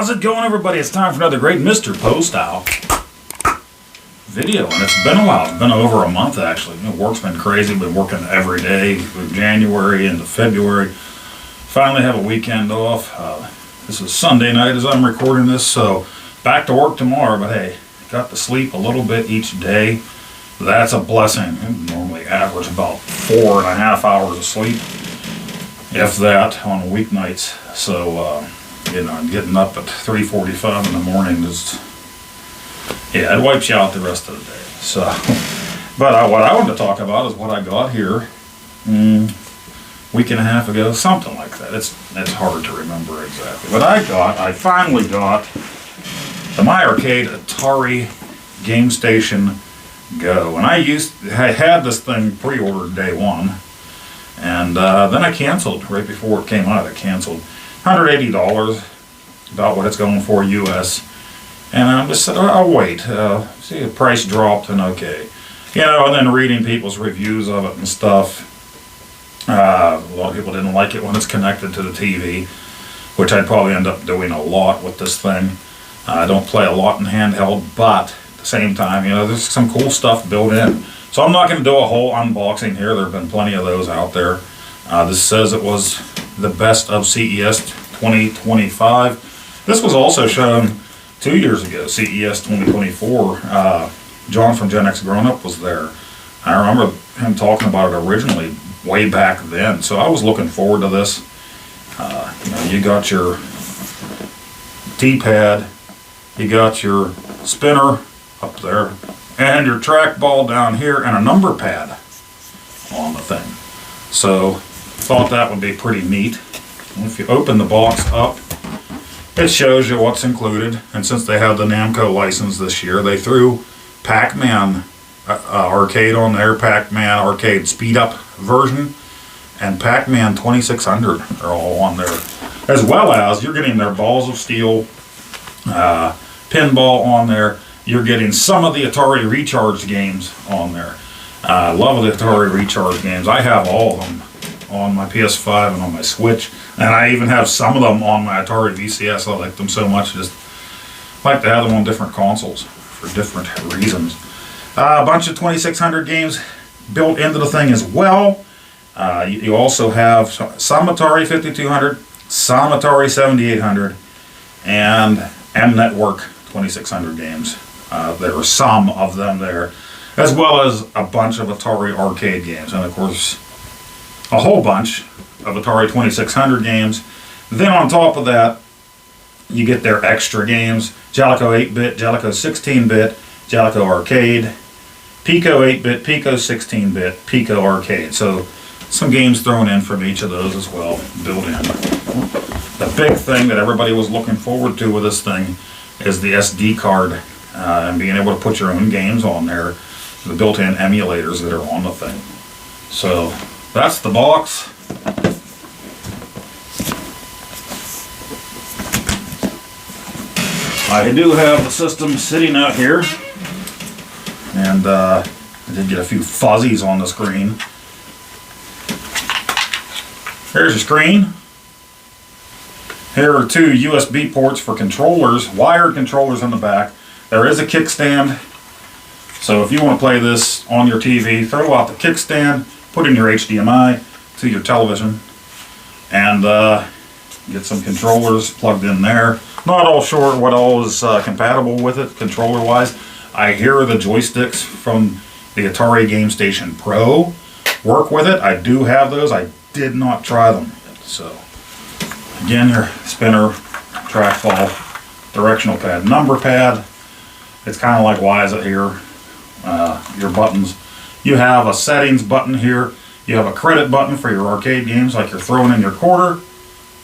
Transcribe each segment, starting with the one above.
How's it going, everybody? It's time for another great Mr. Poestyle video, and it's been a while. It's been over a month, actually. Work's been crazy. Been working every day from January into February. Finally have a weekend off. This is Sunday night as I'm recording this, so back to work tomorrow, but hey, got to sleep a little bit each day. That's a blessing. I normally average about 4.5 hours of sleep, if that, on weeknights. So, getting up at 3:45 in the morning is, yeah, it wipes you out the rest of the day. So, but what I wanted to talk about is what I got here week and a half ago, something like that. It's hard to remember exactly. But I finally got the My Arcade Atari Gamestation Go. And I had this thing pre-ordered day one, and then I canceled right before it came out. I canceled $180, about what it's going for US. And I just said, I'll wait. See, the price dropped, and okay. And then reading people's reviews of it and stuff. A lot of people didn't like it when it's connected to the TV, which I'd probably end up doing a lot with this thing. I don't play a lot in handheld, but at the same time, there's some cool stuff built in. So I'm not going to do a whole unboxing here. There have been plenty of those out there. This says it was the best of CES 2025. This was also shown 2 years ago, CES 2024. John from Gen X Grown Up was there. I remember him talking about it originally way back then. So I was looking forward to this. You got your D-pad, you got your spinner up there, and your trackball down here, and a number pad on the thing. So thought that would be pretty neat. And if you open the box up, it shows you what's included. And since they have the Namco license this year, they threw PAC-MAN arcade on there, PAC-MAN arcade speed up version, and PAC-MAN 2600 are all on there, as well as you're getting their balls of steel, pinball on there. You're getting some of the Atari Recharged games on there. I love the Atari Recharged games. I have all of them on my PS5 and on my Switch, and I even have some of them on my Atari VCS. I like them so much, just like to have them on different consoles for different reasons. A bunch of 2600 games built into the thing as well. You also have some Atari 5200, some Atari 7800, and M-Network 2600 games. There are some of them there, as well as a bunch of Atari arcade games, and of course a whole bunch of Atari 2600 games. Then on top of that, you get their extra games: Jaleco 8-bit, Jaleco 16-bit, Jaleco Arcade, Pico 8-bit, Pico 16-bit, Pico Arcade. So some games thrown in from each of those as well, built in. The big thing that everybody was looking forward to with this thing is the SD card, and being able to put your own games on there, the built-in emulators that are on the thing. So that's the box. I do have the system sitting out here, and I did get a few fuzzies on the screen. Here's your screen. Here are two USB ports for controllers, wired controllers in the back. There is a kickstand, so if you want to play this on your TV, throw out the kickstand, put in your HDMI to your television, and get some controllers plugged in there. Not all sure what all is compatible with it controller-wise. I hear the joysticks from the Atari Gamestation Pro work with it. I do have those. I did not try them yet. So again, your spinner, trackball, directional pad, number pad. It's kind of like, why is it here? Your buttons. You have a settings button here. You have a credit button for your arcade games, like you're throwing in your quarter.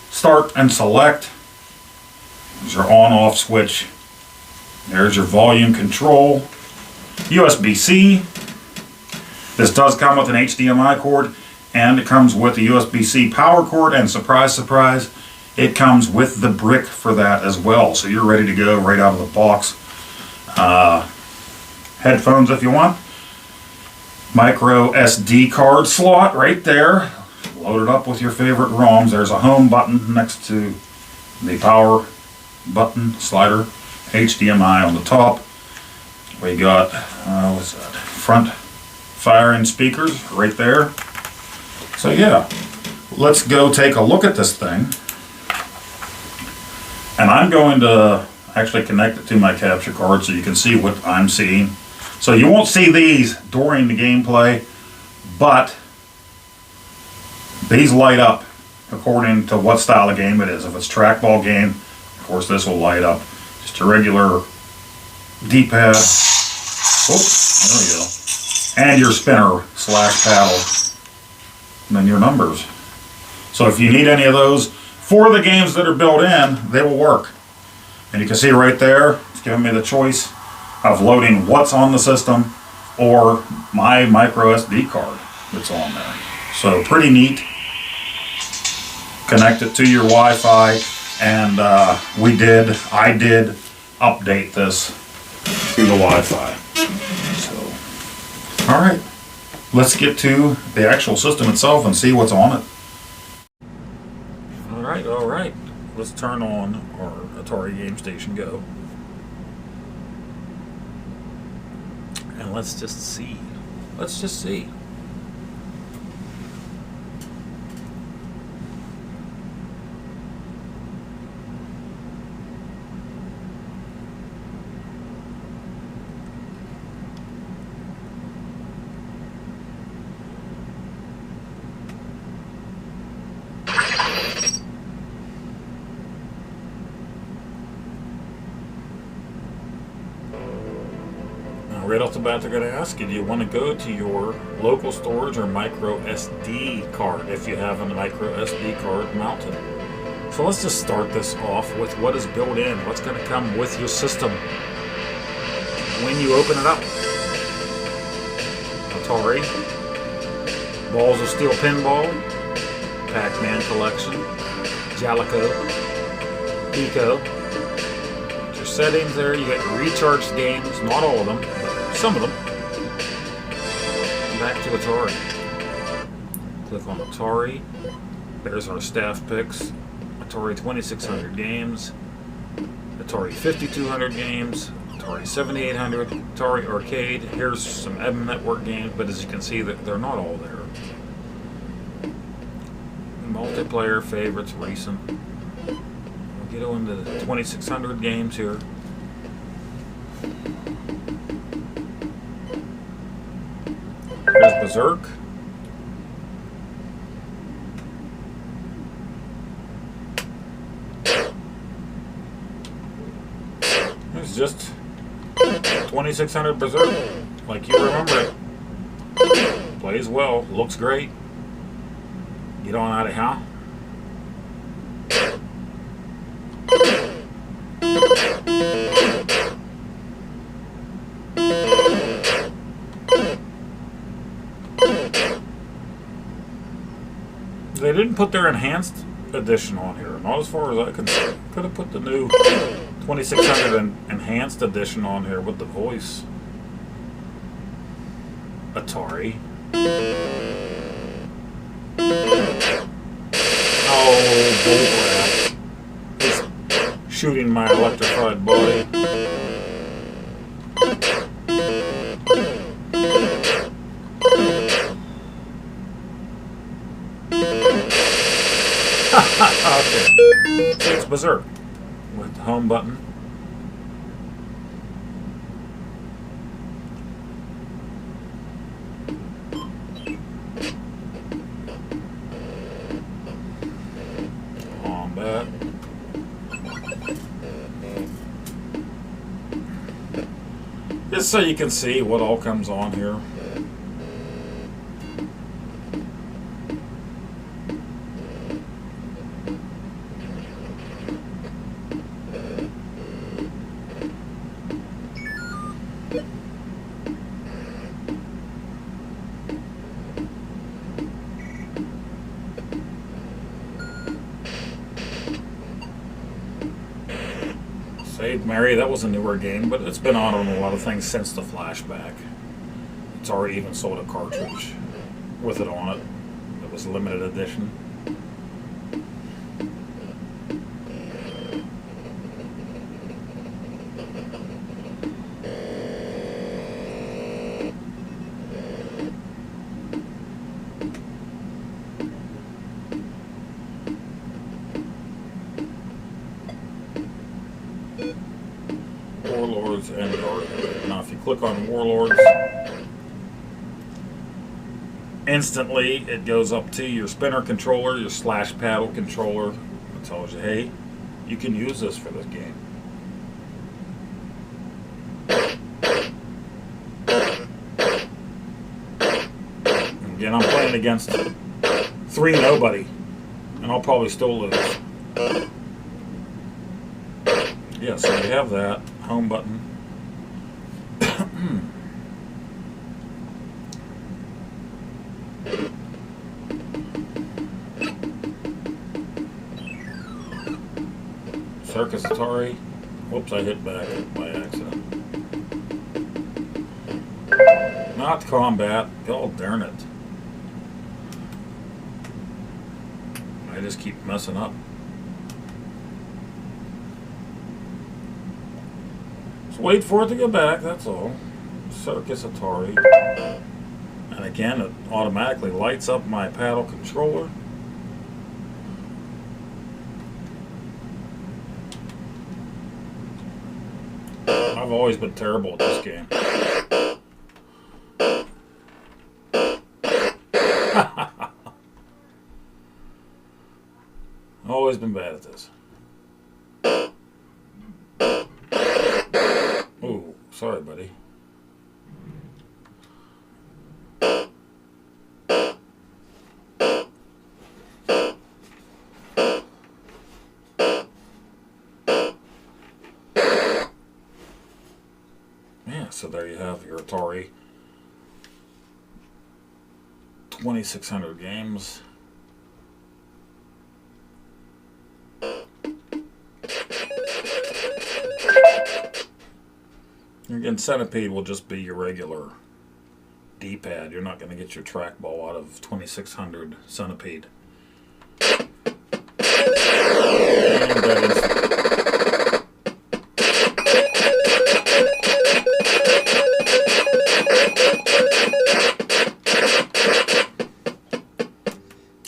Start and select. There's your on-off switch. There's your volume control. USB-C. This does come with an HDMI cord, and it comes with the USB-C power cord, and surprise, surprise, it comes with the brick for that as well. So you're ready to go right out of the box. Headphones if you want. microSD card slot right there. Load it up with your favorite ROMs. There's a home button next to the power button slider, HDMI on the top. We got what's that? Front firing speakers right there. So yeah, let's go take a look at this thing. And I'm going to actually connect it to my capture card so you can see what I'm seeing. So you won't see these during the gameplay, but these light up according to what style of game it is. If it's trackball game, of course this will light up. Just a regular D-pad. Oops, there we go. And your spinner / paddle. And then your numbers. So if you need any of those for the games that are built in, they will work. And you can see right there, it's giving me the choice of loading what's on the system or my microSD card that's on there. So pretty neat. Connect it to your Wi-Fi, and I did update this to the Wi-Fi. So, all right, let's get to the actual system itself and see what's on it. All right, let's turn on our Atari Gamestation Go. And let's just see. Right off the bat, they're going to ask you, do you want to go to your local storage or micro SD card if you have a micro SD card mounted? So let's just start this off with what is built in, what's going to come with your system when you open it up. Atari, Balls of Steel Pinball, PAC-MAN Collection, Jalico, Pico. Your settings there, you got recharged games, not all of them, some of them. Back to Atari. Click on Atari. There's our staff picks. Atari 2600 games. Atari 5200 games. Atari 7800. Atari Arcade. Here's some M Network games, but as you can see, they're not all there. Multiplayer favorites, recent. We'll get into the 2600 games here. There's Berzerk. There's just 2600 Berzerk, like you remember it. Plays well, looks great. Get on out of here. They didn't put their enhanced edition on here, not as far as I can see. Could have put the new 2600 enhanced edition on here with the voice. Atari. Oh, bullcrap. He's shooting my electrified body. Okay. It's Berzerk with the home button. Combat. Just so you can see what all comes on here. Save Mary, that was a newer game, but it's been on a lot of things since the flashback. It's already even sold a cartridge with it on it. It was a limited edition. Warlords and Guardian. Now if you click on Warlords, instantly it goes up to your spinner controller, your slash paddle controller. It tells you, hey, you can use this for this game. Again, I'm playing against 3 nobody, and I'll probably still lose. Yeah, so we have that home button. Circus Atari. Whoops, I hit back by accident. Not combat. Oh, darn it. I just keep messing up. Just wait for it to go back, that's all. Circus Atari. And again, it automatically lights up my paddle controller. I've always been terrible at this game. Always been bad at this. Oh, sorry, buddy. Yeah, so there you have your Atari 2600 games. Again, Centipede will just be your regular D-pad. You're not going to get your trackball out of 2600 Centipede. And that is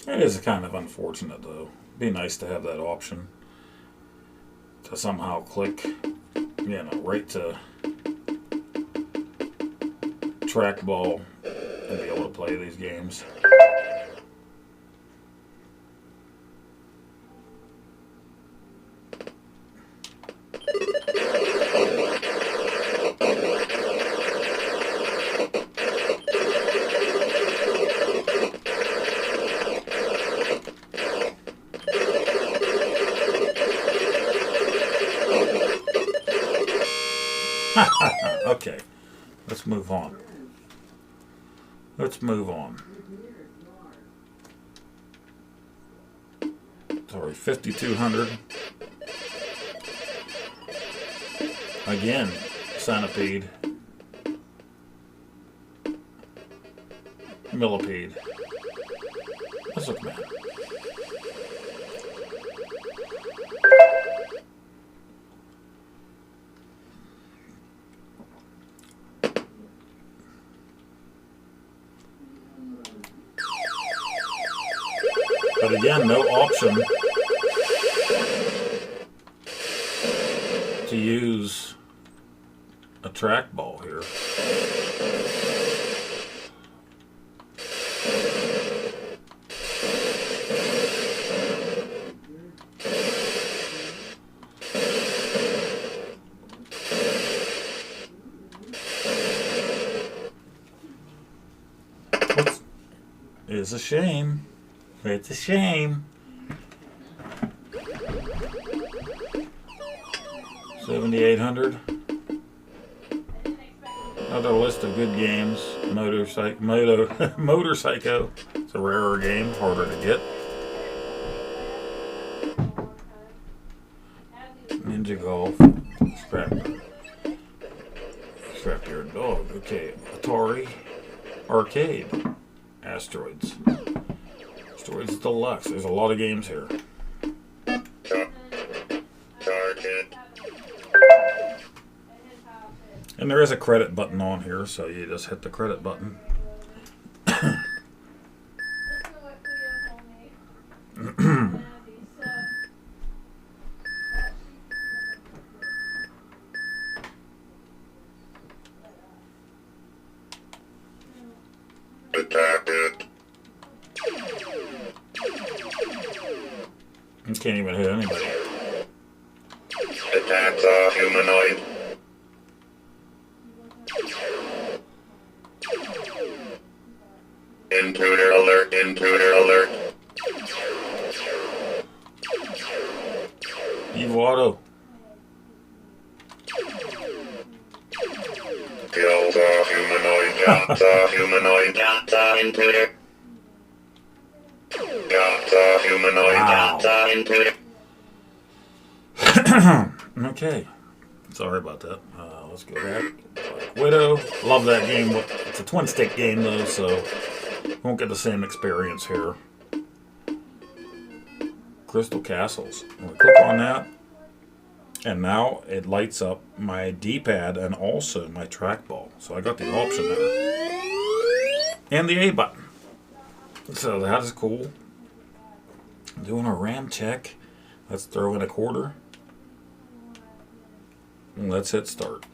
it is kind of unfortunate, though. Be nice to have that option to somehow click, you know, right to trackball and be able to play these games. Okay, let's move on. Let's move on. Sorry, 5200. Again, Centipede. Millipede. Let's look, man. But again, no option to use a trackball here. It's a shame. It's a shame. 7800. Another list of good games. Motorcycle. It's a rarer game, harder to get. Ninja Golf. Scrapyard Dog. Okay. Atari Arcade. Asteroids. Asteroids Deluxe. There's a lot of games here. And there is a credit button on here, so you just hit the credit button. Can't even hit anybody. Attacks a humanoid. Intruder alert, intruder alert. Evil Auto. Kills a humanoid, got a humanoid, got a intruder. Got a humanoid, Wow. got a intruder. Okay. Sorry about that. Let's go back. Widow. Love that game. It's a twin stick game though, so won't get the same experience here. Crystal Castles. I'm going to click on that. And now it lights up my D-pad and also my trackball. So I got the option there. And the A button. So that is cool. Doing a RAM check. Let's throw in a quarter. And let's hit start.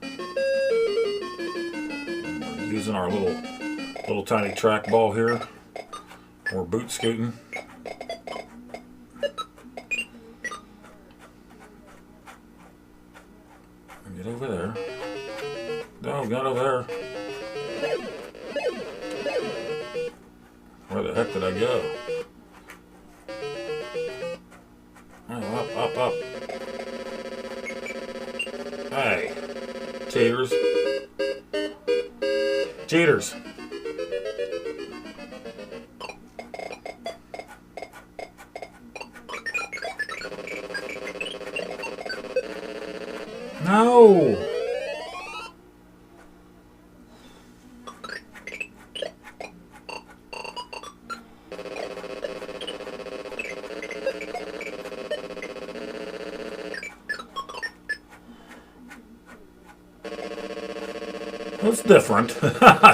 We're using our little tiny trackball here. We're boot scooting. Get over there. No, not over there. Where the heck did I go? Oh, up. Hey. Cheaters. Cheaters. No. It's different.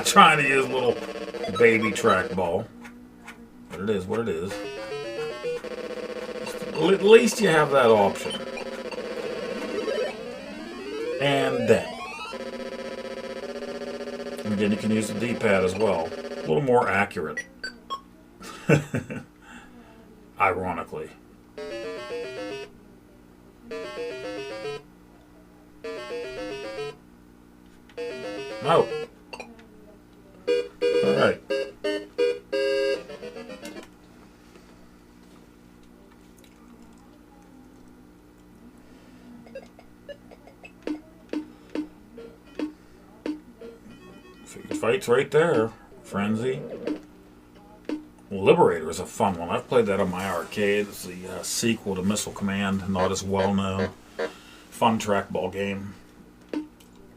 Trying to use a little baby trackball. But it is what it is. At least you have that option. And then. Again, you can use the D-pad as well. A little more accurate. Ironically. No. Alright. Fights right there. Frenzy. Liberator is a fun one. I've played that on my arcade. It's the sequel to Missile Command. Not as well known. Fun trackball game.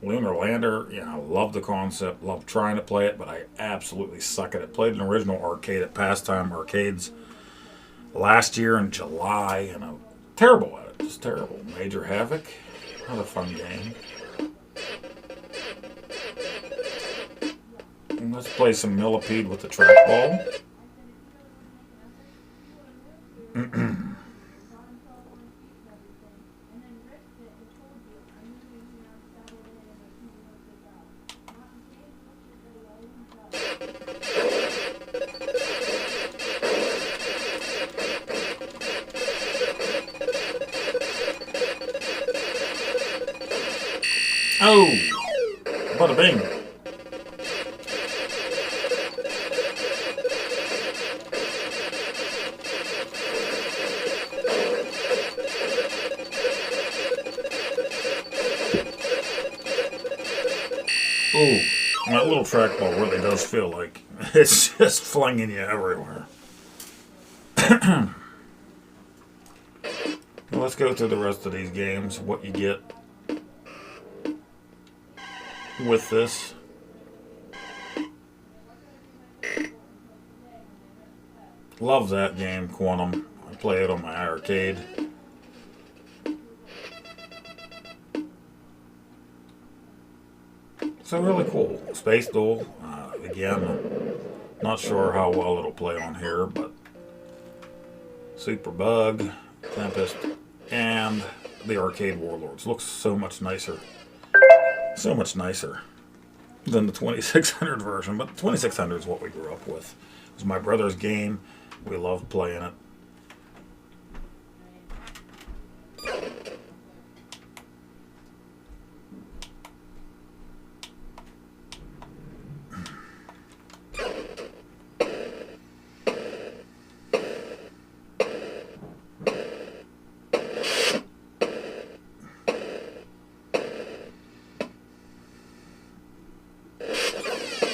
Lunar Lander, I love the concept, love trying to play it, but I absolutely suck at it. Played an original arcade at Pastime Arcades last year in July, and I'm terrible at it, just terrible. Major Havoc, another fun game. And let's play some Millipede with the trackball. Oh, bada bing. Ooh, that little trackball really does feel like it's just flinging you everywhere. Well, let's go through the rest of these games, what you get with this. Love that game, Quantum. I play it on my arcade. So really cool. Space Duel, again, not sure how well it'll play on here, but Super Bug, Tempest, and the arcade Warlords. Looks so much nicer. So much nicer. than the 2600 version, but the 2600 is what we grew up with. It was my brother's game. We loved playing it.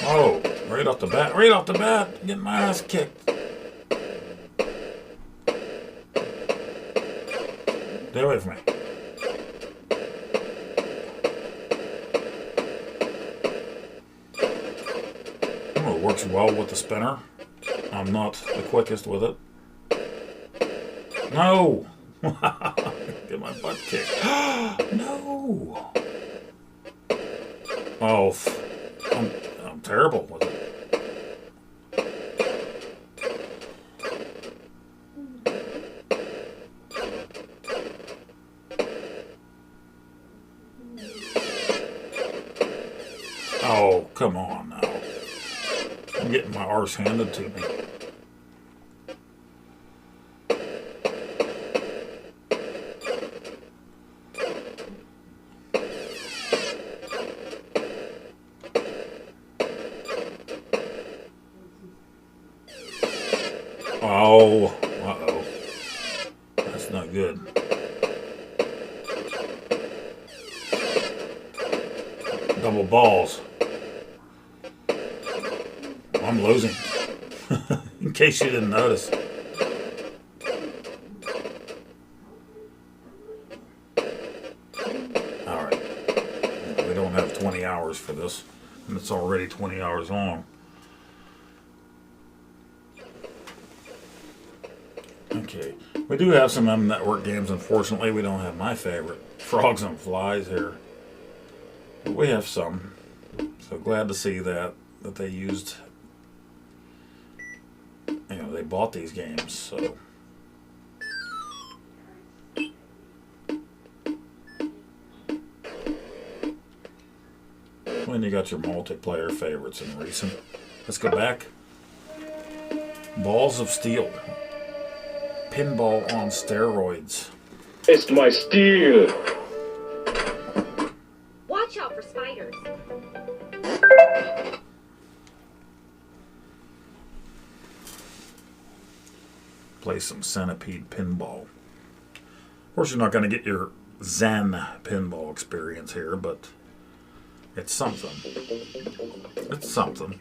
Oh, right off the bat, getting my ass kicked. Stay away from me. Oh, it works well with the spinner. I'm not the quickest with it. No! Get my butt kicked. No! Oh, I'm terrible with it. Oh, come on now. I'm getting my arse handed to me. Oh, uh-oh. That's not good. Double balls. I'm losing. In case you didn't notice. Alright. We don't have 20 hours for this. And it's already 20 hours long. Okay. We do have some M-Network games. Unfortunately, we don't have my favorite, Frogs and Flies, here. But we have some. So glad to see that they used... You know, they bought these games, so... When you got your multiplayer favorites in recent. Let's go back. Balls of Steel. Pinball on steroids. It's my steel. Watch out for spiders. Play some Centipede pinball. Of course, you're not going to get your Zen pinball experience here, but it's something. It's something.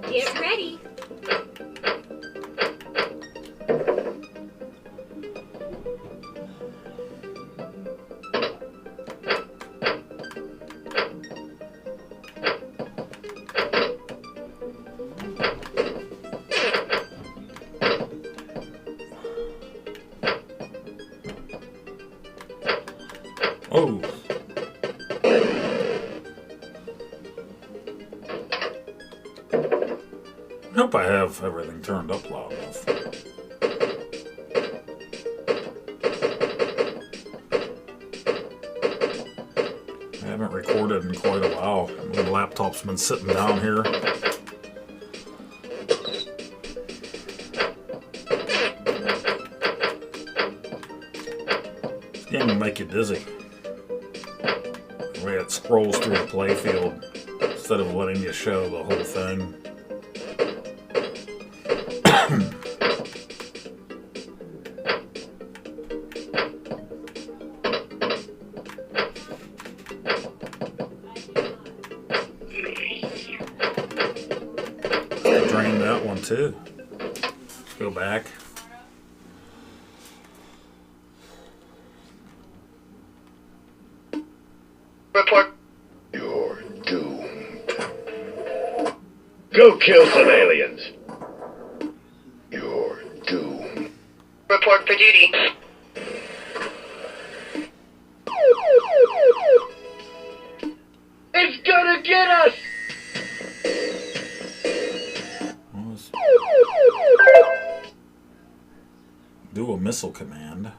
Get ready. Oh. I hope I have everything turned up loud enough. I haven't recorded in quite a while. My laptop's been sitting down here. This game will make you dizzy. The way it scrolls through the playfield instead of letting you show the whole thing. Drain that one too. Go back. Report. You're doomed. Go kill some aliens. You're doomed. Report for duty. gonna get us! Do a missile command.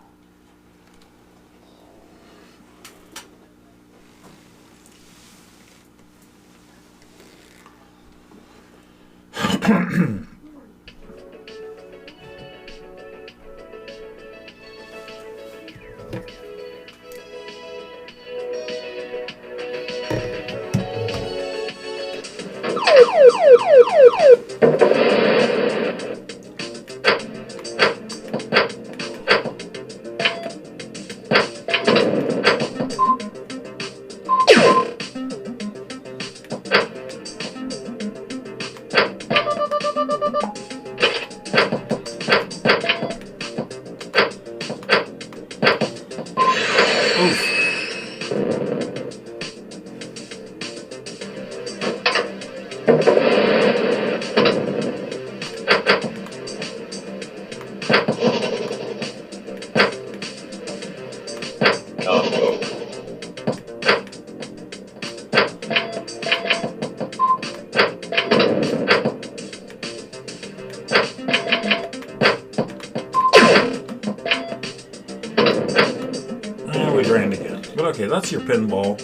We drained again. But okay, that's your pinball.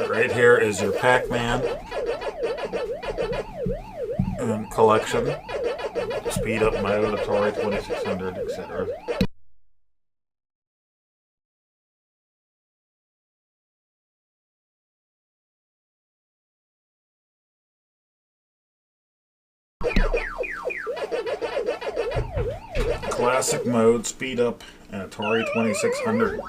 Right here is your PAC-MAN and collection, speed up mode, Atari 2600, etc. Classic mode, speed up, and Atari 2600.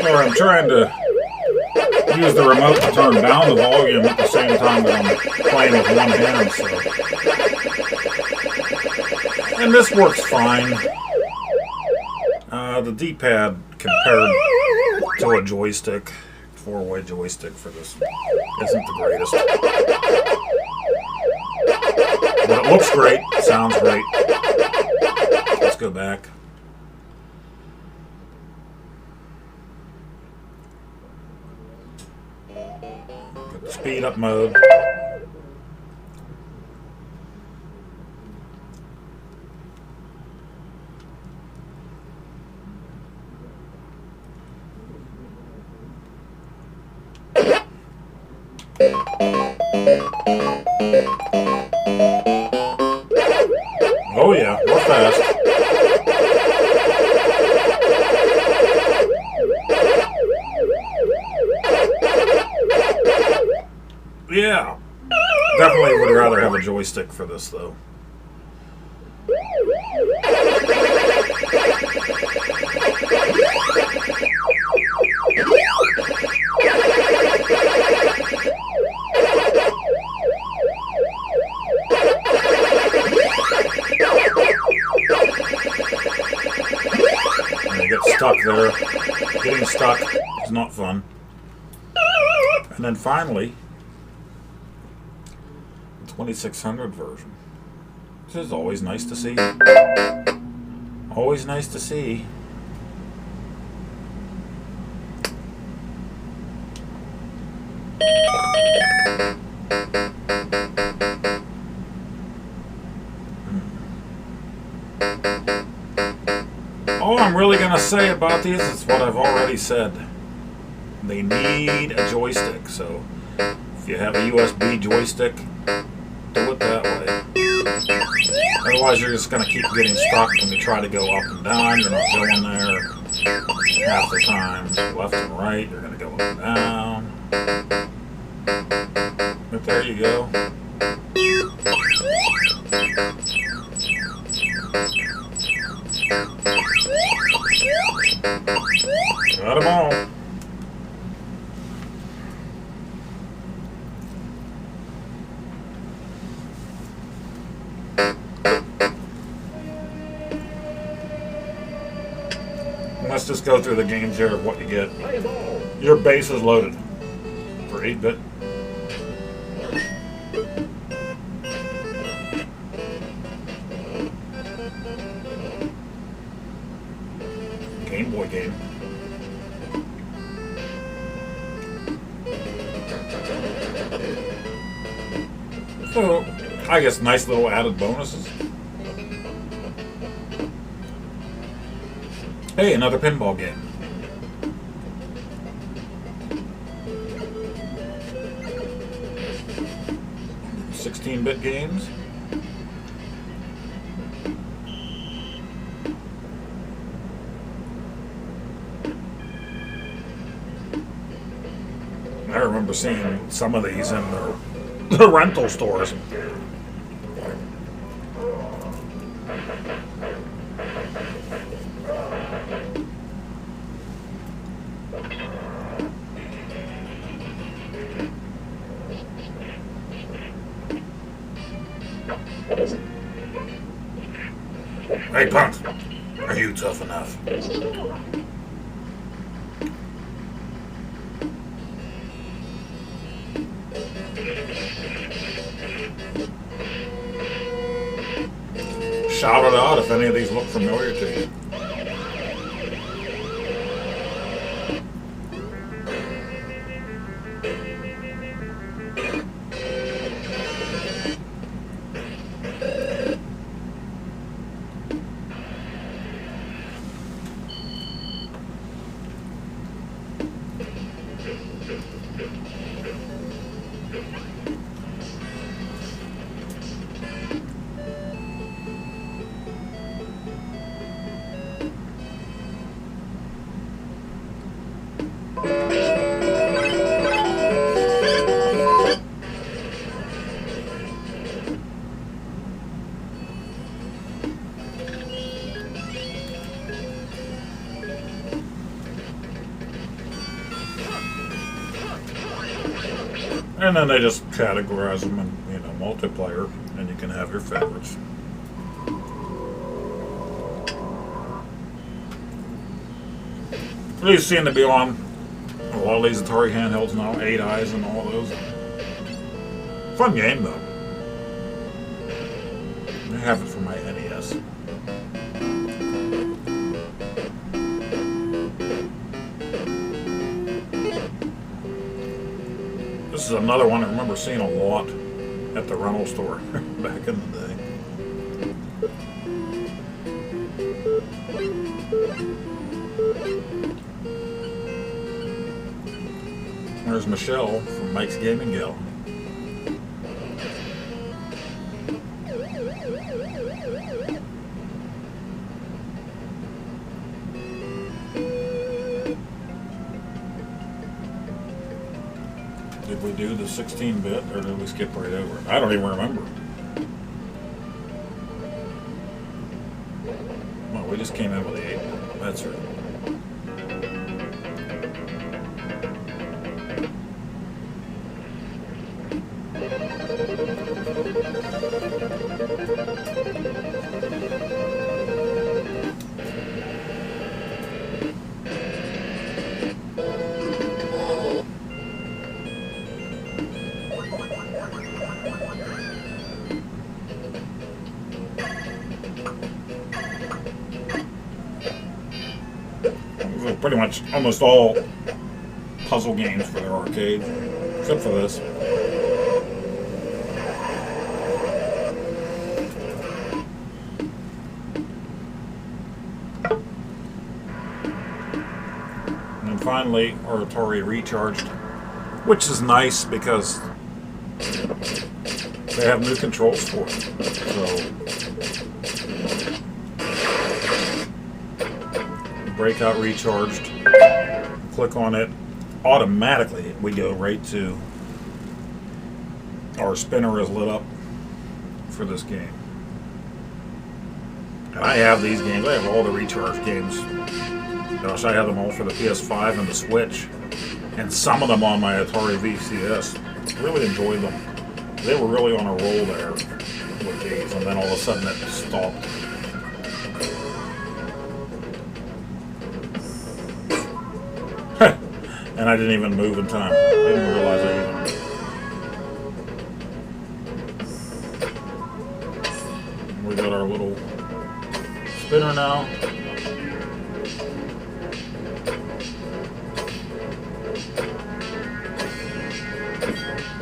Or I'm trying to use the remote to turn down the volume at the same time that I'm playing with one hand, so. And this works fine. The D-pad compared to a joystick, four-way joystick for this, isn't the greatest. But it looks great, sounds great. Let's go back. Speed up mode. Oh yeah, we're fast. Yeah, definitely would rather have a joystick for this though. And you get stuck there. Getting stuck is not fun. And then finally, 2600 version. This is always nice to see. Always nice to see. All I'm really going to say about these is what I've already said. They need a joystick, so if you have a USB joystick, do it that way. Otherwise, you're just going to keep getting stuck when you try to go up and down. You're not going there half the time. Left and right, you're going to go up and down. But there you go. Got them all. Let's just go through the games here of what you get. Your base is loaded for 8-bit. Game Boy game. So, I guess nice little added bonuses. Hey, another pinball game. $16-bit games. I remember seeing some of these in the rental stores. Hey, punk, are you tough enough? Shout it out if any of these look familiar to you. And then they just categorize them in, multiplayer, and you can have your favorites. These seem to be on a lot of these Atari handhelds now, 8 Eyes and all those. Fun game though. I have it for my NES. This is another one I remember seeing a lot at the rental store back in the day. There's Michelle from Mike's Gaming Gal. Did we do the 16-bit or did we skip right over it? I don't even remember. Well, we just came in with the 8-bit. That's right. Pretty much almost all puzzle games for their arcade. except for this. And finally, our Atari Recharged, which is nice because they have new controls for it. So, Breakout Recharged, click on it, automatically we go right to our spinner is lit up for this game. And I have these games, I have all the Recharged games. Gosh, I have them all for the PS5 and the Switch, and some of them on my Atari VCS. Really enjoyed them. They were really on a roll there with these, and then all of a sudden it stopped. And I didn't even move in time. I didn't realize I even. We got our little spinner now.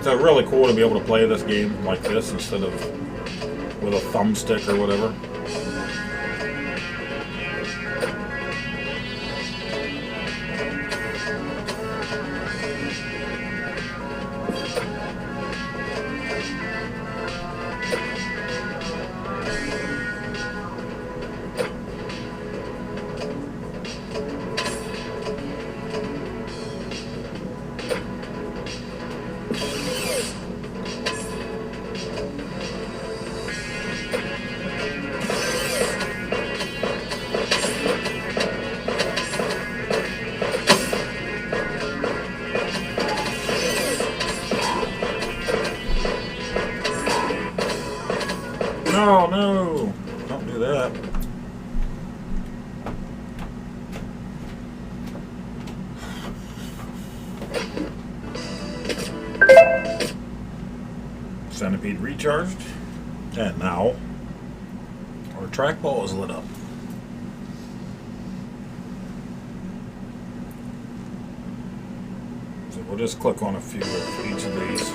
So really cool to be able to play this game like this instead of with a thumbstick or whatever. No, no, don't do that. Centipede recharged, and now our trackball is lit up. So we'll just click on a few of each of these.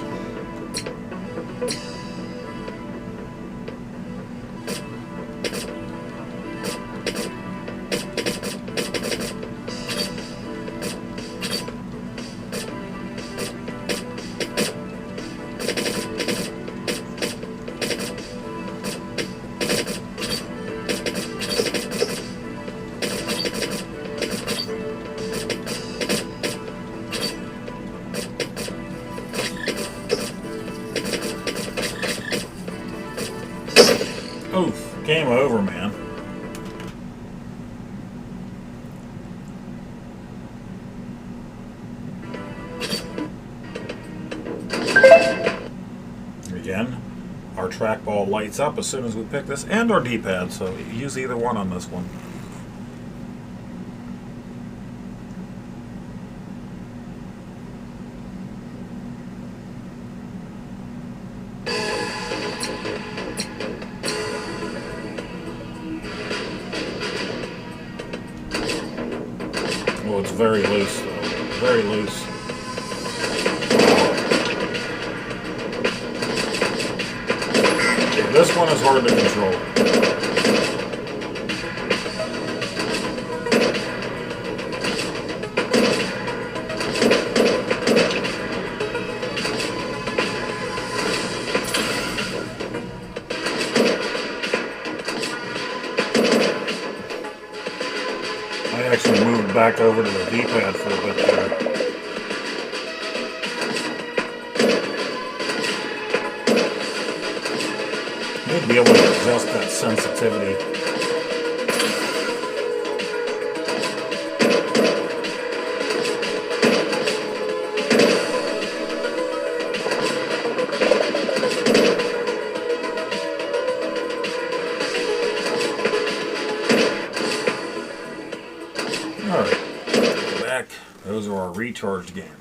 Oof, game over, man. Again, our trackball lights up as soon as we pick this, and our D-pad, so use either one on this one. Well, it's very loose, though. Very loose. This one is hard to control. I actually moved back over to the D-pad for a bit there. Need to be able to adjust that sensitivity. Alright, back. Those are our recharged games.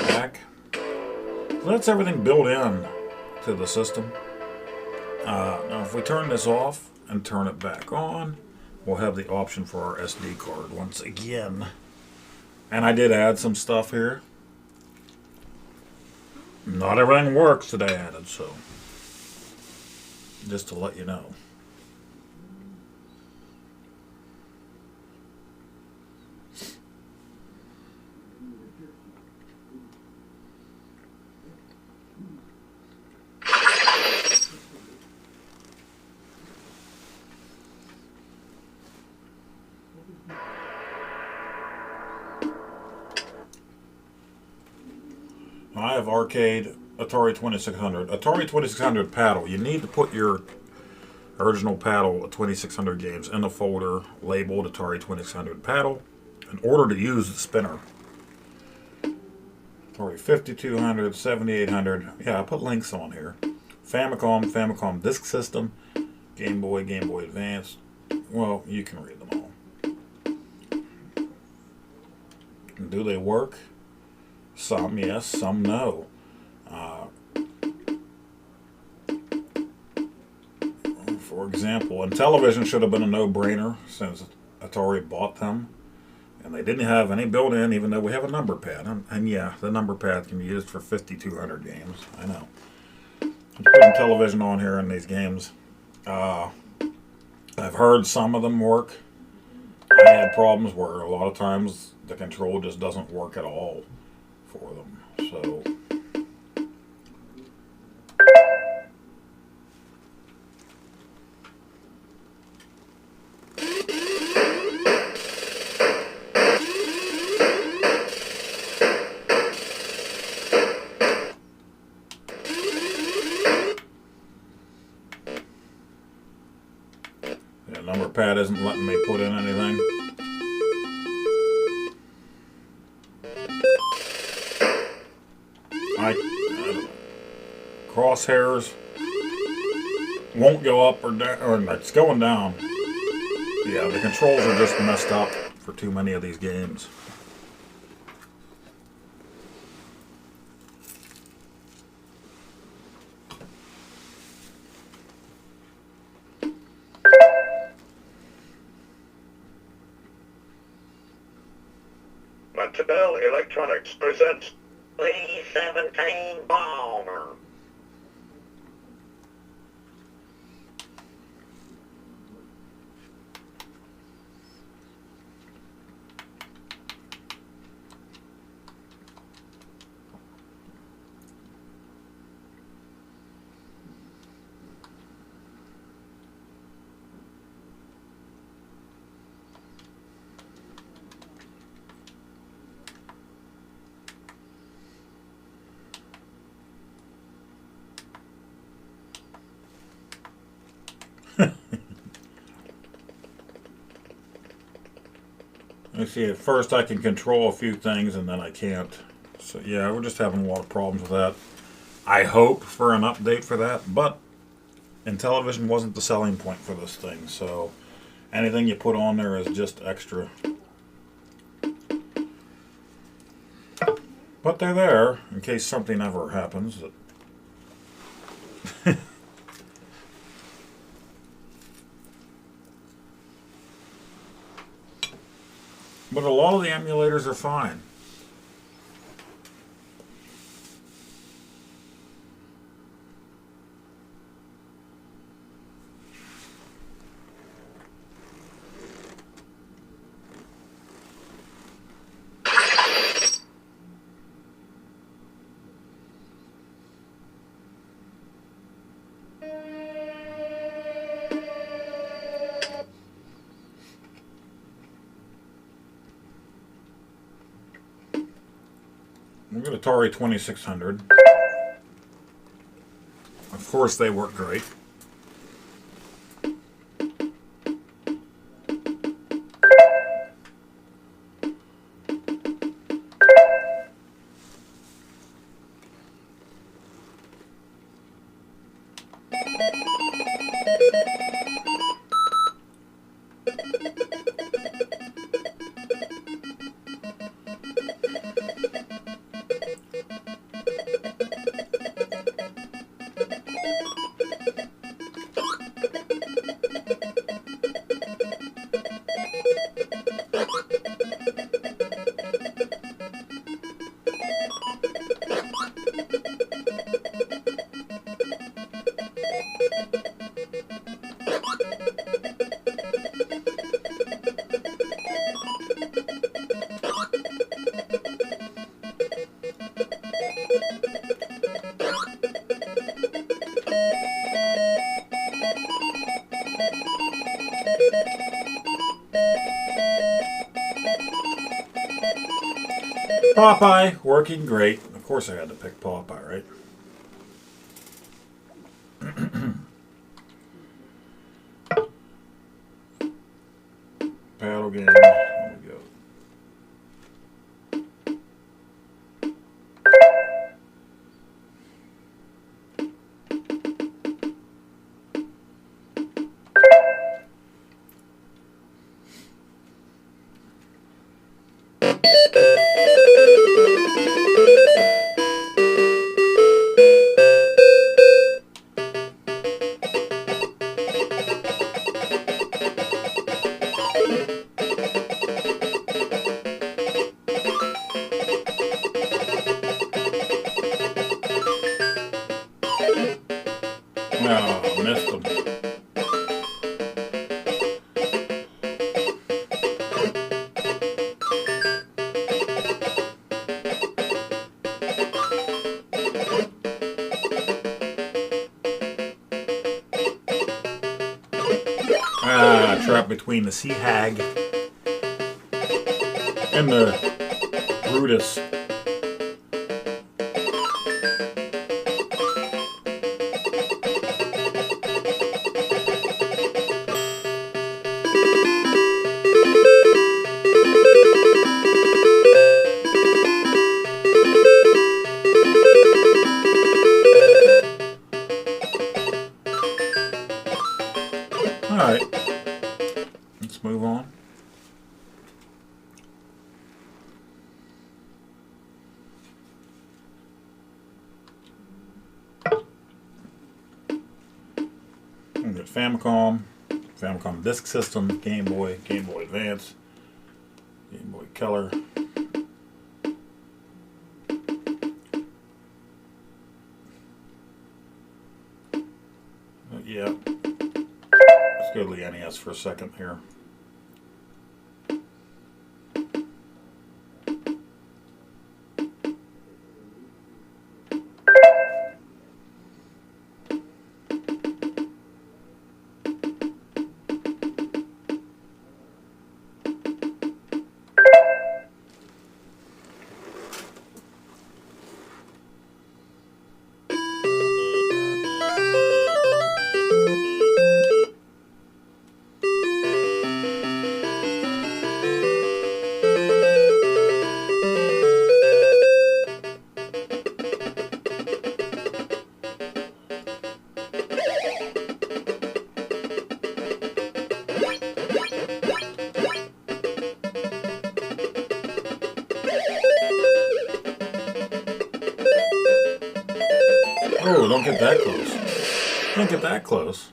Back. So that's everything built in to the system. Now if we turn this off and turn it back on, we'll have the option for our SD card once again. And I did add some stuff here. Not everything works that I added, so just to let you know. I have arcade Atari 2600. Atari 2600 paddle. You need to put your original paddle 2600 games in a folder labeled Atari 2600 paddle in order to use the spinner. Atari 5200, 7800. Yeah, I put links on here. Famicom Disk System, Game Boy Advance. Well, you can read them all. Do they work? Some yes, some no. For example, and television should have been a no-brainer since Atari bought them. And they didn't have any built-in, even though we have a number pad. And yeah, the number pad can be used for 5,200 games. I know. I'm putting television on here in these games. I've heard some of them work. I had problems where a lot of times the control just doesn't work at all for them. So the number pad isn't letting me put in anything. Crosshairs won't go up or down, or it's going down. Yeah, the controls are just messed up for too many of these games. Montebello Electronics presents the 17 Bomber. You see, at first I can control a few things and then I can't. So yeah, we're just having a lot of problems with that. I hope for an update for that, but Intellivision wasn't the selling point for this thing, so anything you put on there is just extra. But they're there in case something ever happens. But a lot of the emulators are fine. We've got Atari 2600. Of course, they work great. Popeye, working great. Of course I had to pick Popeye, right? Paddle game. There we go. Oh, missed them. Trapped between the sea hag and the Brutus. Alright, let's move on. We've got Famicom, Famicom Disk System, Game Boy, Game Boy Advance, Game Boy Color. Yeah. Let's go to the NES for a second here. Oh, don't get that close. Don't get that close.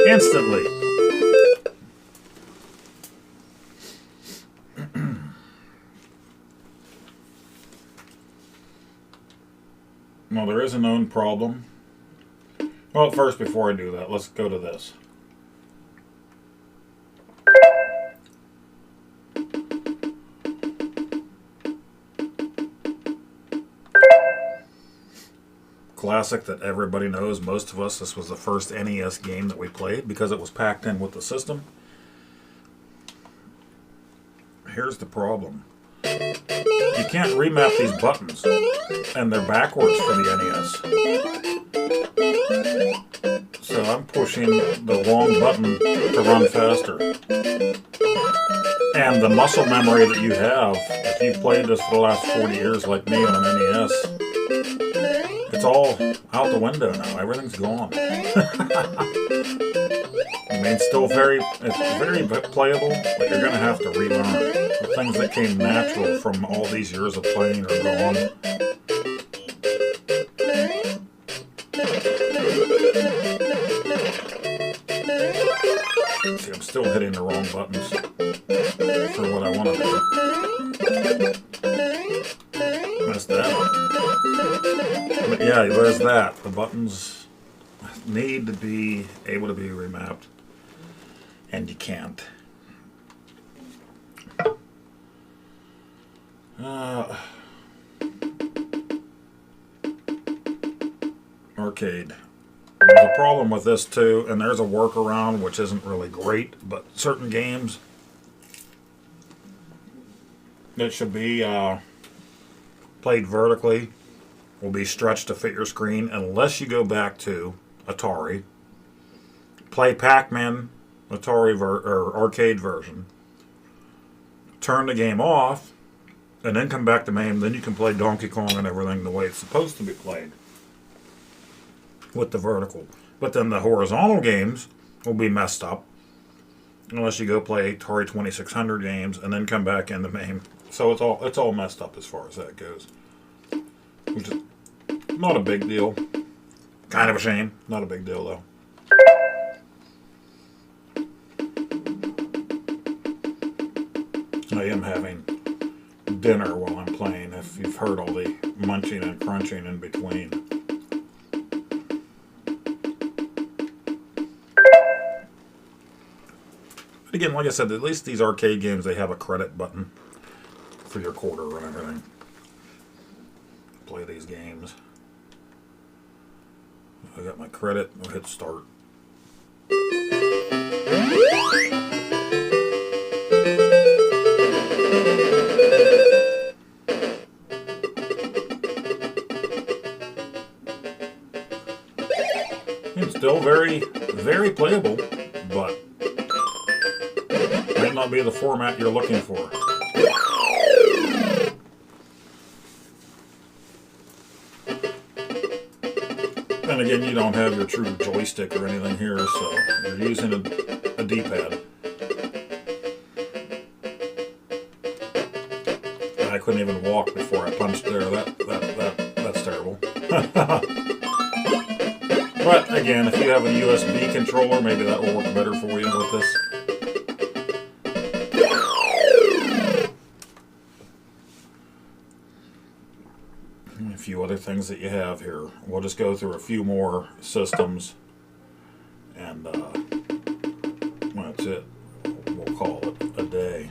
Instantly. Well, there is a known problem. Well, first, before I do that, let's go to this. Classic that everybody knows, most of us, this was the first NES game that we played because it was packed in with the system. Here's the problem. You can't remap these buttons, and they're backwards for the NES. So I'm pushing the wrong button to run faster. And the muscle memory that you have, if you've played this for the last 40 years like me on an NES, it's all out the window now. Everything's gone. I mean, it's very playable, but you're going to have to relearn. The things that came natural from all these years of playing are gone. See, I'm still hitting the wrong buttons for what I want to do. yeah, there's that. The buttons need to be able to be remapped, and you can't. Arcade. There's a problem with this too, and there's a workaround which isn't really great, but certain games that should be played vertically will be stretched to fit your screen unless you go back to Atari, play PAC-MAN Atari or arcade version, turn the game off, and then come back to main. Then you can play Donkey Kong and everything the way it's supposed to be played with the vertical. But then the horizontal games will be messed up unless you go play Atari 2600 games and then come back into main. So it's all messed up as far as that goes, which is not a big deal. Kind of a shame. Not a big deal though. I am having dinner while I'm playing, if you've heard all the munching and crunching in between. But again, like I said, at least these arcade games, they have a credit button for your quarter and everything. Play these games. I got my credit, I'll hit start. It's still very, very playable, but might not be the format you're looking for. And again, you don't have your true joystick or anything here, so you're using a D-pad. And I couldn't even walk before I punched there. That's terrible. But again, if you have a USB controller, maybe that will work better for you with this. And a few other things that you have here. We'll just go through a few more systems, and that's it. We'll call it a day.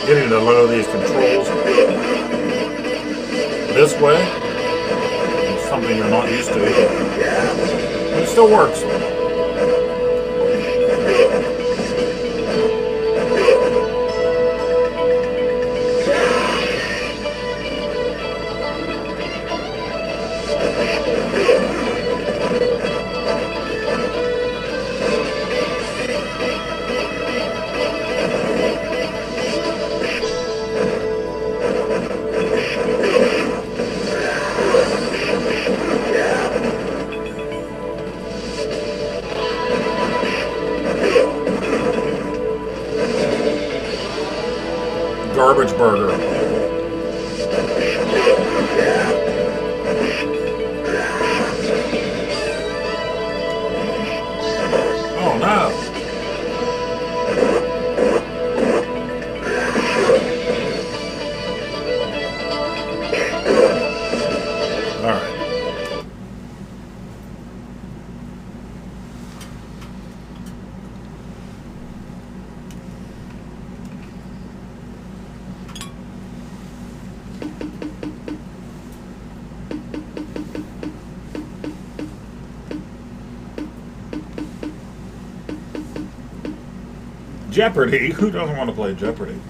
Getting to load these controls this way is something you're not used to, but it still works. garbage burger. Oh no. All right. Jeopardy? Who doesn't want to play Jeopardy?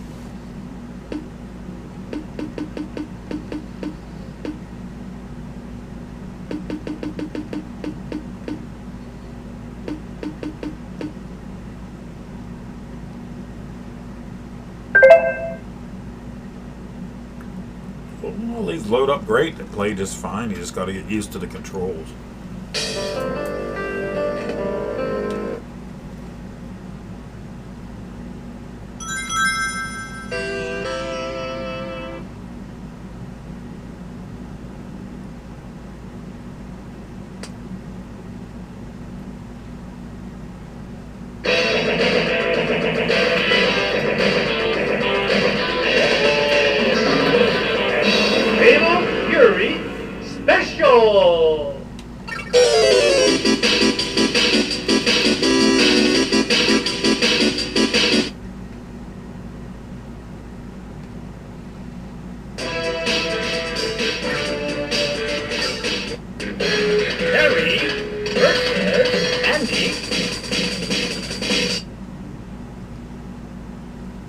Well, these load up great. They play just fine. You just got to get used to the controls.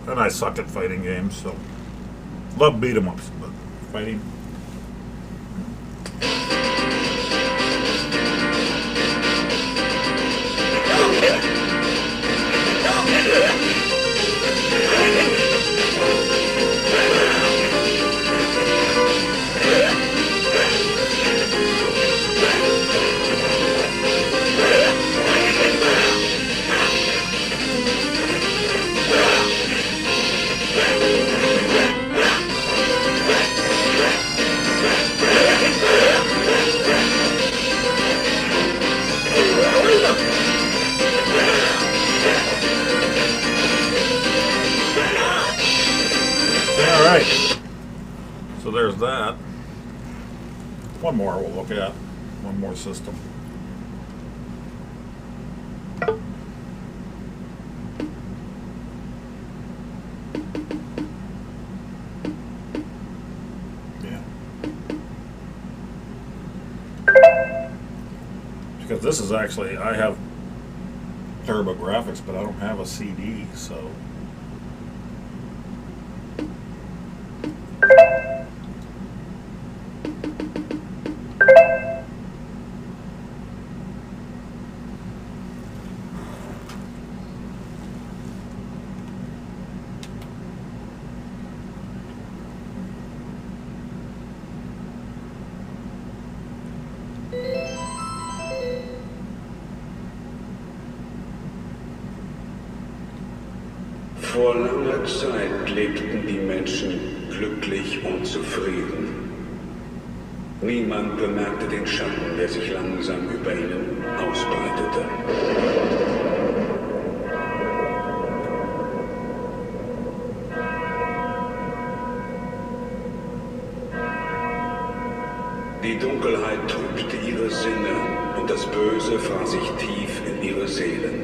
And I suck at fighting games, so love beat 'em ups, but fighting. So there's that. One more we'll look at. One more system. Yeah. Because this is actually, I have TurboGrafx, but I don't have a CD, so. Vor langer Zeit lebten die Menschen glücklich und zufrieden. Niemand bemerkte den Schatten, der sich langsam über ihnen ausbreitete. Die Dunkelheit trübte ihre Sinne und das Böse fraß sich tief in ihre Seelen.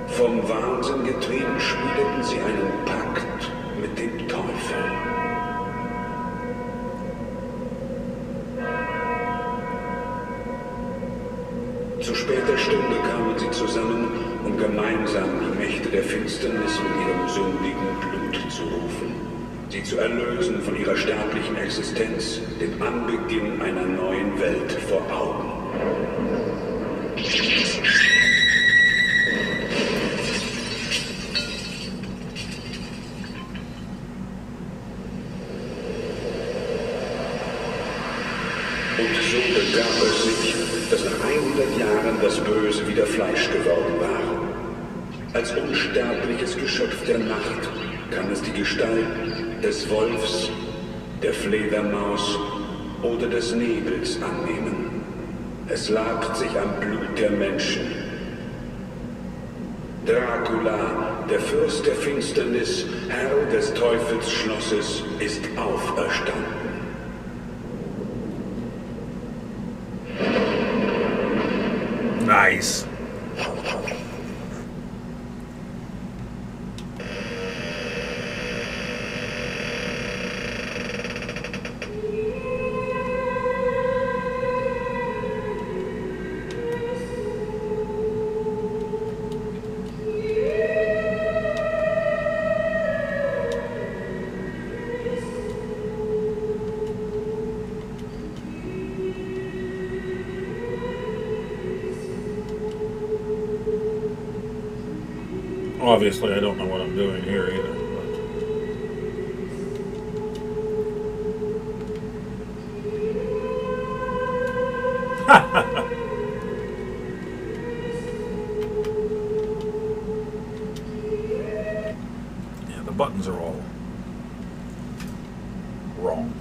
Vom Wahnsinn getrieben schmiedeten sie einen Pakt mit dem Teufel. Zu später Stunde kamen sie zusammen, um gemeinsam die Mächte der Finsternis mit ihrem sündigen Blut zu rufen, sie zu erlösen von ihrer sterblichen Existenz, den Anbeginn einer neuen Welt vor Augen. Und so begab es sich, dass nach 100 Jahren das Böse wieder Fleisch geworden war. Als unsterbliches Geschöpf der Nacht kann es die Gestalt des Wolfs, der Fledermaus oder des Nebels annehmen. Es labt sich am Blut der Menschen. Dracula, der Fürst der Finsternis, Herr des Teufelsschlosses, ist auferstanden. Nice. Obviously, I don't know what I'm doing here either. Yeah, the buttons are all wrong.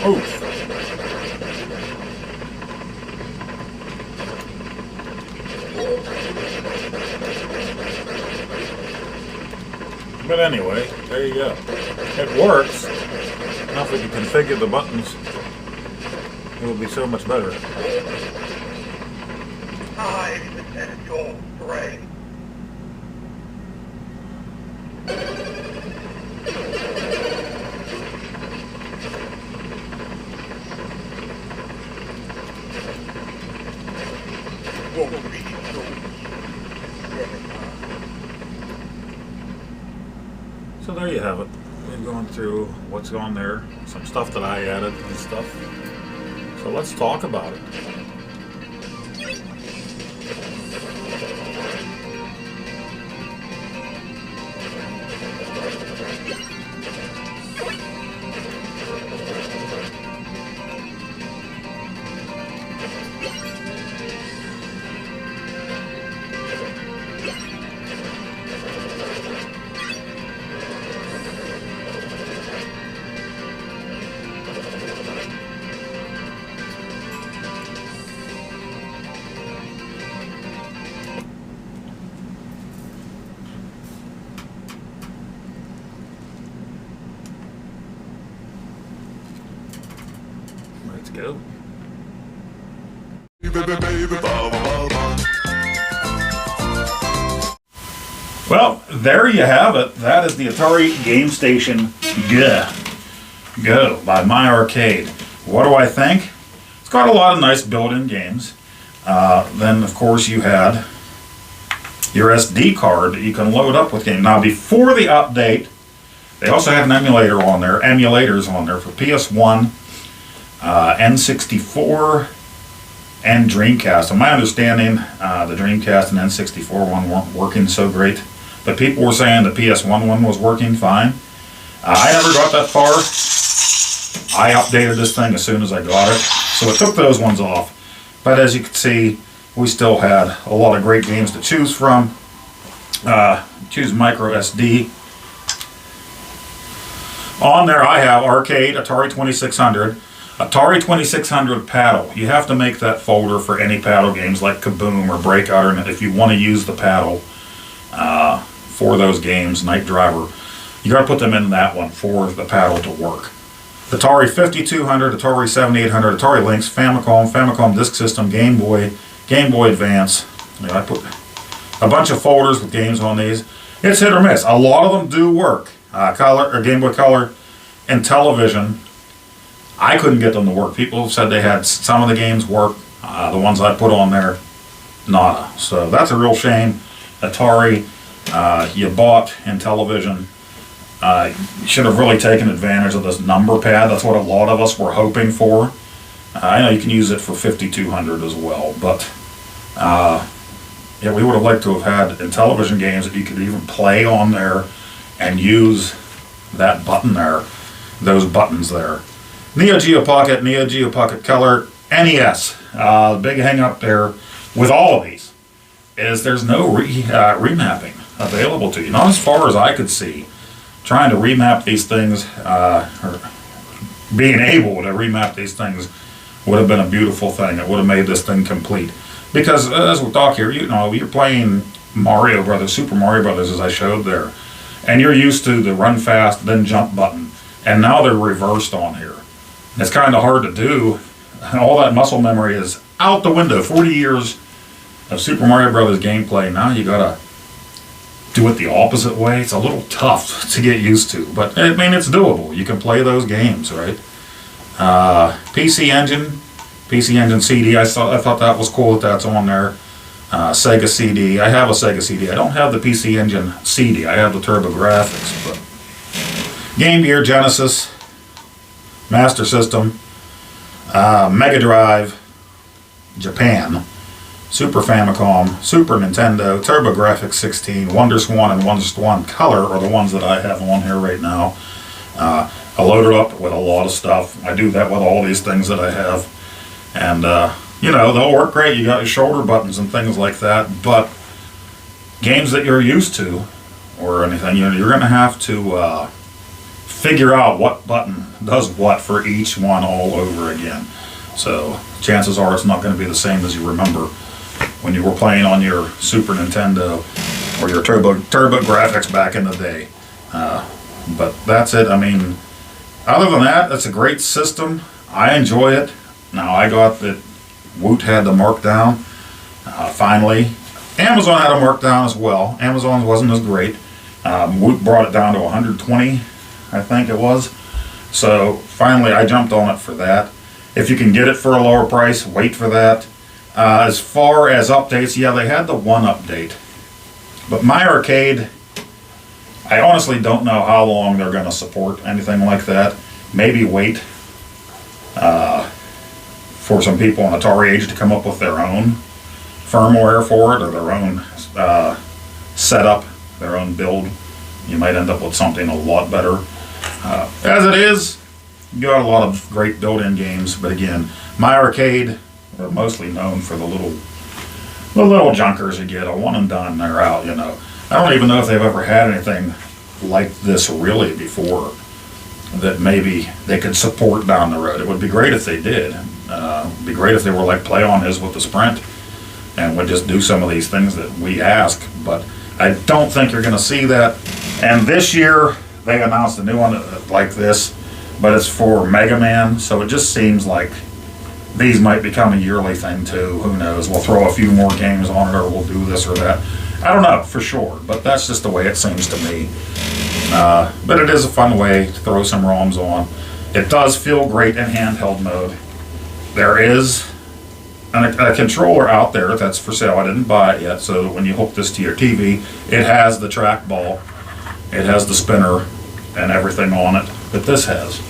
Oof. But anyway, there you go. It works. Now if we can configure the buttons, it will be so much better. Hide at your brain. So there you have it. We've gone through what's on there, some stuff that I added and stuff. So let's talk about it. Let's go. Well, there you have it. That is the Atari Gamestation Go by My Arcade. What do I think? It's got a lot of nice built-in games. Then, of course, you had your SD card that you can load up with games. Now, before the update, they also had an emulator on there, emulators on there for PS1, N64, and Dreamcast. And my understanding, the Dreamcast and N64 one weren't working so great, but people were saying the PS1 one was working fine. I never got that far. I updated this thing as soon as I got it, so it took those ones off. But as you can see, we still had a lot of great games to choose from. Choose microSD. On there I have Arcade, Atari 2600, Atari 2600 Paddle. You have to make that folder for any paddle games like Kaboom or Breakout, or if you want to use the paddle for those games, Night Driver. You got to put them in that one for the paddle to work. Atari 5200, Atari 7800, Atari Lynx, Famicom Disk System, Game Boy Advance. I put a bunch of folders with games on these. It's hit or miss. A lot of them do work. Color or Game Boy Color and television. I couldn't get them to work. People said they had some of the games work. The ones I put on there, nada. So that's a real shame. Atari, you bought in television. You should have really taken advantage of this number pad. That's what a lot of us were hoping for. I know you can use it for 5200 as well, but yeah, we would have liked to have had in television games that you could even play on there and use that button there, those buttons there. Neo Geo Pocket, Neo Geo Pocket Color, NES. The big hang up there with all of these is there's no remapping available to you. Not as far as I could see. Trying to remap these things, or being able to remap these things would have been a beautiful thing. It would have made this thing complete. Because as we talk here, you know, you're playing Mario Brothers, Super Mario Brothers, as I showed there, and you're used to the run fast, then jump button, and now they're reversed on here. It's kind of hard to do. All that muscle memory is out the window. 40 years of Super Mario Brothers gameplay. Now you gotta do it the opposite way. It's a little tough to get used to, but I mean, it's doable. You can play those games, right? PC Engine CD. I thought that was cool that that's on there. Sega CD. I have a Sega CD. I don't have the PC Engine CD. I have the TurboGrafx, but Game Gear, Genesis, Master System, Mega Drive, Japan, Super Famicom, Super Nintendo, TurboGrafx 16, WonderSwan, and WonderSwan Color are the ones that I have on here right now. I load it up with a lot of stuff. I do that with all these things that I have. And, you know, they'll work great. You got your shoulder buttons and things like that. But games that you're used to or anything, you're going to have to figure out what button does what for each one all over again. So chances are it's not going to be the same as you remember when you were playing on your Super Nintendo or your TurboGrafx back in the day. But that's it. I mean, other than that, it's a great system. I enjoy it. Now, I got that Woot had the markdown, finally. Amazon had a markdown as well. Amazon wasn't as great. Woot brought it down to 120, I think it was. So, finally, I jumped on it for that. If you can get it for a lower price, wait for that. As far as updates, yeah, they had the one update. But My Arcade, I honestly don't know how long they're going to support anything like that. Maybe wait for some people on Atari Age to come up with their own firmware for it or their own setup, their own build. You might end up with something a lot better. As it is, you got a lot of great built-in games, but again, My Arcade are mostly known for the little junkers you get, a one and done, they're out, you know. I don't even know if they've ever had anything like this really before that maybe they could support down the road. It would be great if they did. It'd be great if they were like Play On is with the Sprint and would just do some of these things that we ask, but I don't think you're going to see that. And this year they announced a new one like this, but it's for Mega Man, so it just seems like these might become a yearly thing too. Who knows? We'll throw a few more games on it, or we'll do this or that. I don't know for sure, but that's just the way it seems to me. But it is a fun way to throw some ROMs on. It does feel great in handheld mode. There is a controller out there that's for sale. I didn't buy it yet, so when you hook this to your TV, it has the trackball, it has the spinner, and everything on it that this has.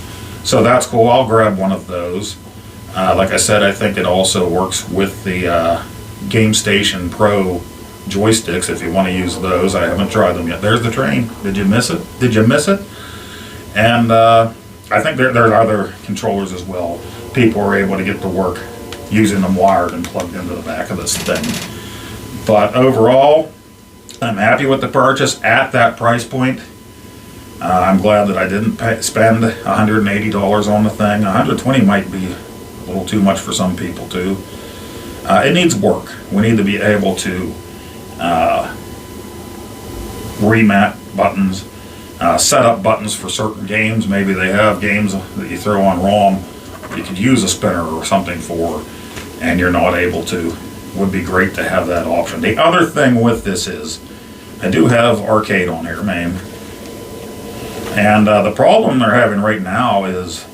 So that's cool. I'll grab one of those. Like I said, I think it also works with the GameStation Pro joysticks if you want to use those. I haven't tried them yet. There's the train. Did you miss it? Did you miss it? And I think there are other controllers as well. People are able to get to work using them wired and plugged into the back of this thing. But overall, I'm happy with the purchase at that price point. I'm glad that I didn't spend $180 on the thing. $120 might be a little too much for some people too. It needs work. We need to be able to remap buttons, set up buttons for certain games. Maybe they have games that you throw on ROM you could use a spinner or something for, and you're not able to. Would be great to have that option. The other thing with this is, I do have arcade on here, man. And the problem they're having right now is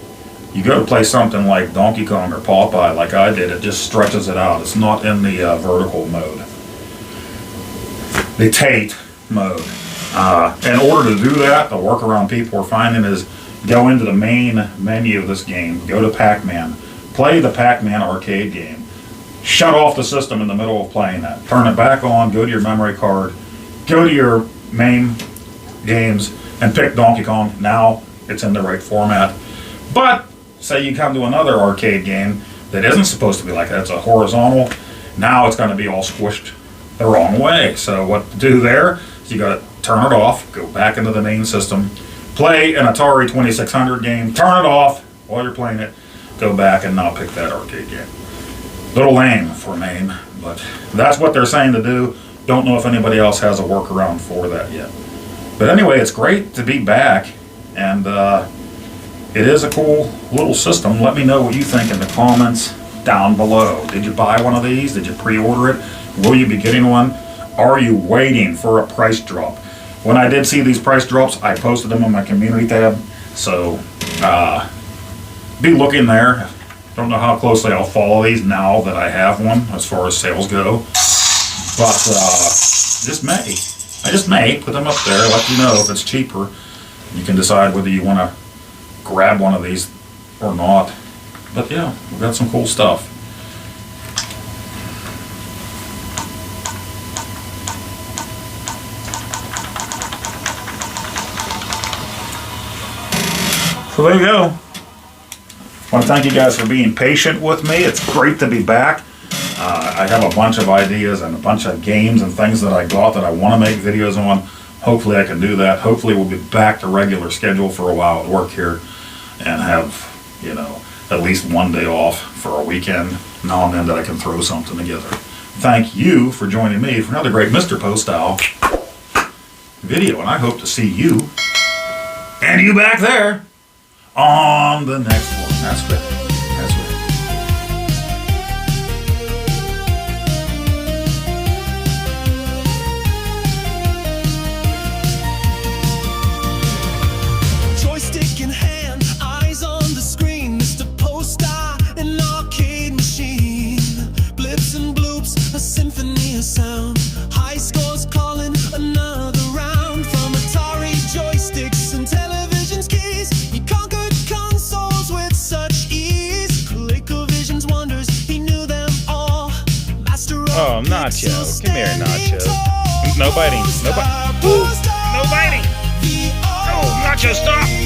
You go to play something like Donkey Kong or Popeye, like I did, it just stretches it out. It's not in the vertical mode. The Tate mode. In order to do that, the workaround people are finding is go into the main menu of this game, go to PAC-MAN, play the PAC-MAN arcade game, shut off the system in the middle of playing that, turn it back on, go to your memory card, go to your main games, and pick Donkey Kong. Now it's in the right format. But say you come to another arcade game that isn't supposed to be like that, it's a horizontal, now it's going to be all squished the wrong way. So what to do there is you got to turn it off, go back into the main system, play an Atari 2600 game, turn it off while you're playing it, go back and now pick that arcade game. Little lame for main, but that's what they're saying to do. Don't know if anybody else has a workaround for that yet. But anyway, it's great to be back, and it is a cool little system. Let me know what you think in the comments down below. Did you buy one of these? Did you pre-order it? Will you be getting one? Are you waiting for a price drop? When I did see these price drops, I posted them on my community tab, so be looking there. Don't know how closely I'll follow these now that I have one as far as sales go, but I just may put them up there, let you know if it's cheaper. You can decide whether you want to grab one of these or not. But yeah, we've got some cool stuff. So there you go. I want to thank you guys for being patient with me. It's great to be back. I have a bunch of ideas and a bunch of games and things that I got that I want to make videos on. Hopefully I can do that. Hopefully we'll be back to regular schedule for a while at work here and have, you know, at least one day off for a weekend now and then that I can throw something together. Thank you for joining me for another great Mr. Poestyle video, and I hope to see you and you back there on the next one. That's right. That's right. Joystick in hand, eyes on the screen, Mr. Poestyle, an arcade machine. Blips and bloops, a symphony of sound. High scores calling another round. From Atari joysticks and television's keys, he conquered consoles with such ease. ColecoVision's wonders, he knew them all. Master of Oh, Nacho. Come here, Nacho. No biting. No biting. No biting. Oh, Nacho, stop.